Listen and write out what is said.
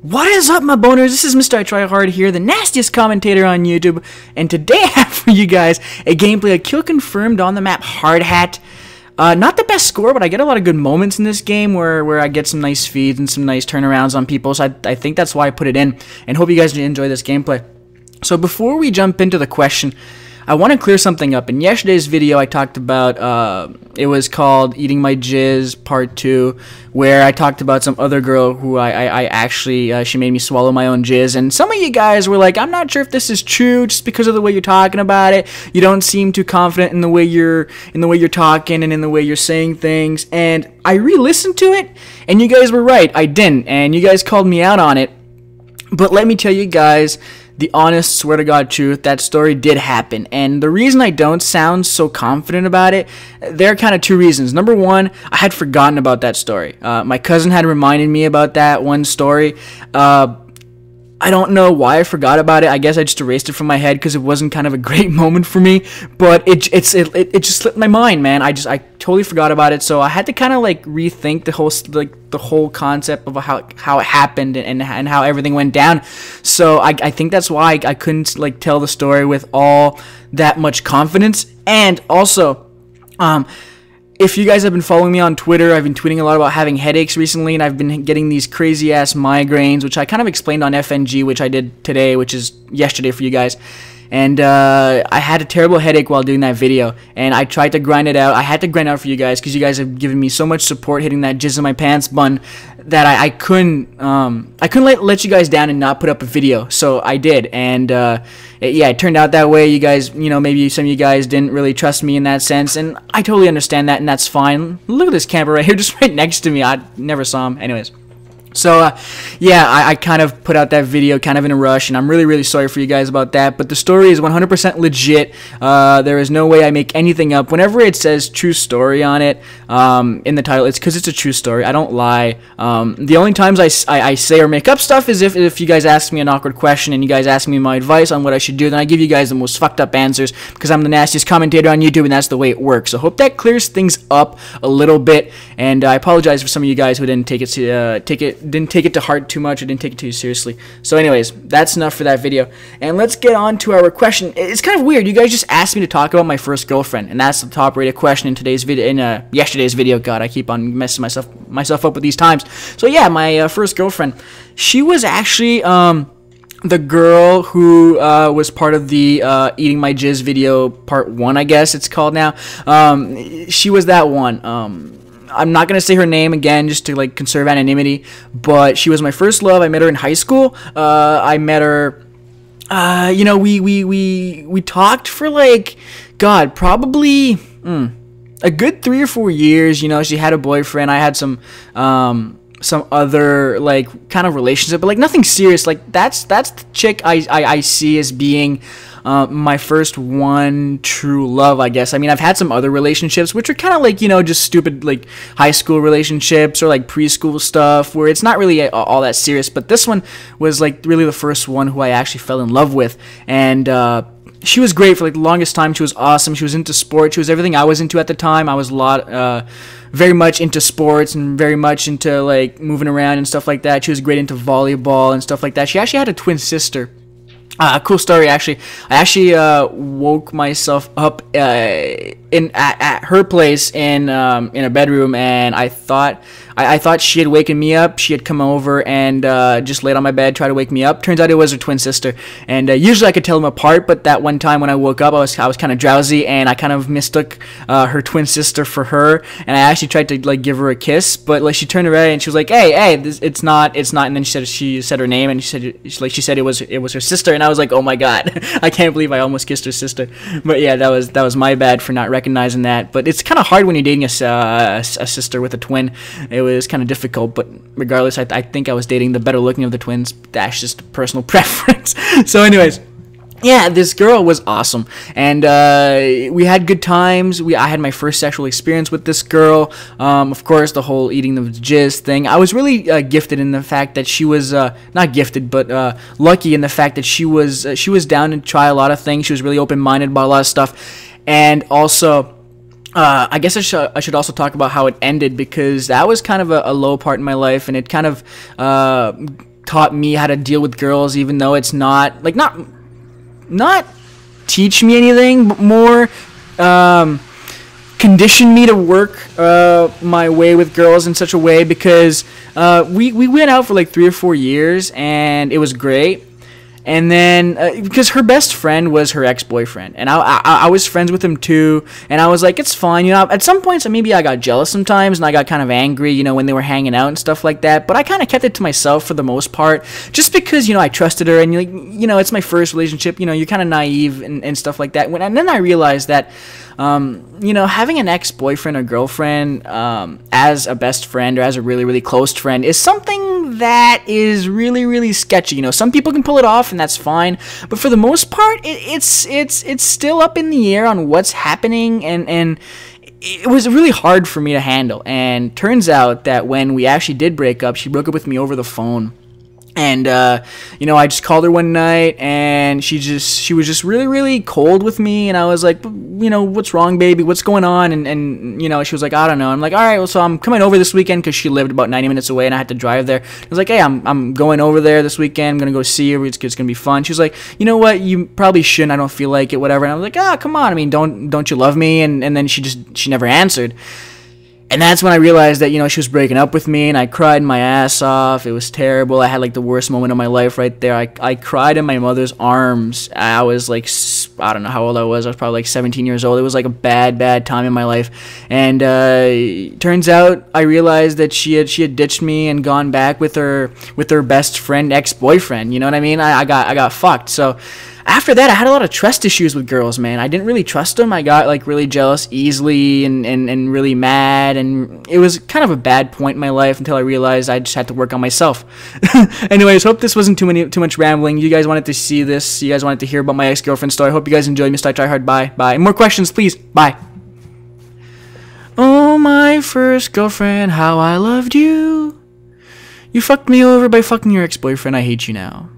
What is up, my boners? This is MrITryHard here, the nastiest commentator on YouTube, and today I have for you guys a gameplay, a kill confirmed on the map Hardhat. Not the best score, but I get a lot of good moments in this game where I get some nice feeds and some nice turnarounds on people, so I think that's why I put it in, and hope you guys enjoy this gameplay. So before we jump into the question, I want to clear something up. In yesterday's video, I talked about, it was called Eating My Jizz Part 2, where I talked about some other girl who I actually, she made me swallow my own jizz, and some of you guys were like, I'm not sure if this is true, just because of the way you're talking about it. You don't seem too confident in the way you're talking and in the way you're saying things, and I re-listened to it, and you guys were right, I didn't, and you guys called me out on it. But let me tell you guys the honest, swear-to-God truth, that story did happen. And the reason I don't sound so confident about it, there are kind of two reasons. Number one, I had forgotten about that story. My cousin had reminded me about that one story. I don't know why I forgot about it. I guess I just erased it from my head because it wasn't kind of a great moment for me. But it just slipped my mind, man. I totally forgot about it. So I had to kind of like rethink the whole concept of how it happened and how everything went down. So I think that's why I couldn't like tell the story with all that much confidence. And also, if you guys have been following me on Twitter, I've been tweeting a lot about having headaches recently, and I've been getting these crazy-ass migraines, which I kind of explained on FNG, which I did today, which is yesterday for you guys. And I had a terrible headache while doing that video, and I tried to grind it out. I had to grind out for you guys because you guys have given me so much support hitting that jizz in my pants bun that I couldn't let you guys down and not put up a video. So I did, and yeah, it turned out that way. You guys, you know, maybe some of you guys didn't really trust me in that sense, and I totally understand that, and that's fine. Look at this camper right here, just right next to me. I never saw him. Anyways. So, yeah, I kind of put out that video kind of in a rush, and I'm really, really sorry for you guys about that, but the story is 100% legit. There is no way I make anything up. Whenever it says true story on it, in the title, it's because it's a true story. I don't lie. The only times I say or make up stuff is if you guys ask me an awkward question and you guys ask me my advice on what I should do, then I give you guys the most fucked up answers because I'm the nastiest commentator on YouTube, and that's the way it works. So, hope that clears things up a little bit, and I apologize for some of you guys who didn't take it to heart too much or didn't take it too seriously. So anyways, that's enough for that video, and let's get on to our question. It's kind of weird. You guys just asked me to talk about my first girlfriend, and that's the top rated question in today's video, in yesterday's video. God, I keep on messing myself up with these times. So yeah, my first girlfriend, she was actually the girl who was part of the Eating My Jizz video part 1, I guess it's called now. She was that one. I'm not going to say her name again just to like conserve anonymity, but she was my first love. I met her in high school. I met her, you know, we talked for like, God, probably a good 3 or 4 years. You know, she had a boyfriend. I had some other like kind of relationship, but like nothing serious. Like that's the chick I see as being my first one true love, I guess. I mean, I've had some other relationships which are kind of like, you know, just stupid like high school relationships or like preschool stuff where it's not really all that serious, but this one was like really the first one who I actually fell in love with. And she was great for like the longest time. She was awesome. She was into sports. She was everything I was into at the time. I was very much into sports and very much into like moving around and stuff like that. She was great into volleyball and stuff like that. She actually had a twin sister. Cool story, actually. I actually woke myself up at her place in a bedroom, and I thought she had waken me up. She had come over and just laid on my bed, tried to wake me up. Turns out it was her twin sister, and usually I could tell them apart, but that one time when I woke up, I was kind of drowsy, and I kind of mistook her twin sister for her, and I actually tried to like give her a kiss, but like she turned around and she was like, "Hey, it's not," and then she said her name, and she said it was her sister, and I was like, oh my God, I can't believe I almost kissed her sister. But yeah, that was my bad for not recognizing that. But it's kind of hard when you're dating a sister with a twin. It was kind of difficult, but regardless, I think I was dating the better looking of the twins. That's just personal preference. So anyways, yeah, this girl was awesome, and we had good times. I had my first sexual experience with this girl. Of course, the whole eating the jizz thing. I was really gifted in the fact that she was not gifted, but lucky in the fact that she was down to try a lot of things. She was really open-minded about a lot of stuff, and also I guess I should also talk about how it ended, because that was kind of a low part in my life, and it kind of taught me how to deal with girls, even though it's not like not teach me anything, but more condition me to work my way with girls in such a way, because we went out for like 3 or 4 years and it was great. And then, because her best friend was her ex-boyfriend, and I was friends with him too, and I was like, it's fine, you know. At some points, maybe I got jealous sometimes, and I got kind of angry, you know, when they were hanging out and stuff like that. But I kind of kept it to myself for the most part, just because, you know, I trusted her, and you know, it's my first relationship, you know, you're kind of naive and stuff like that. And then I realized that, you know, having an ex-boyfriend or girlfriend as a best friend or as a really, really close friend is something that is really, really sketchy. You know, some people can pull it off, and that's fine, but for the most part, it's still up in the air on what's happening, and it was really hard for me to handle. And turns out that when we actually did break up, she broke up with me over the phone. And, you know, I just called her one night, and she was just really, really cold with me, and I was like, you know, what's wrong, baby? What's going on? And you know, she was like, I don't know. I'm like, all right, well, so I'm coming over this weekend, because she lived about 90 minutes away, and I had to drive there. I was like, hey, I'm going over there this weekend. I'm going to go see her. It's going to be fun. She was like, you know what? You probably shouldn't. I don't feel like it, whatever. And I was like, come on. I mean, don't you love me? And then she never answered. And that's when I realized that, you know, she was breaking up with me, and I cried my ass off. It was terrible. I had, like, the worst moment of my life right there. I cried in my mother's arms. I was, like, I don't know how old I was. I was probably, like, 17 years old. It was, like, a bad, bad time in my life. And turns out I realized that she had ditched me and gone back with her best friend, ex-boyfriend. You know what I mean? I got fucked. So after that, I had a lot of trust issues with girls, man. I didn't really trust them. I got, like, really jealous easily and really mad, and it was kind of a bad point in my life until I realized I just had to work on myself. Anyways, hope this wasn't too much rambling. You guys wanted to see this. You guys wanted to hear about my ex-girlfriend story. Hope you guys enjoyed. MrITryHard. Bye. Bye. More questions, please. Bye. Oh, my first girlfriend, how I loved you. You fucked me over by fucking your ex-boyfriend. I hate you now.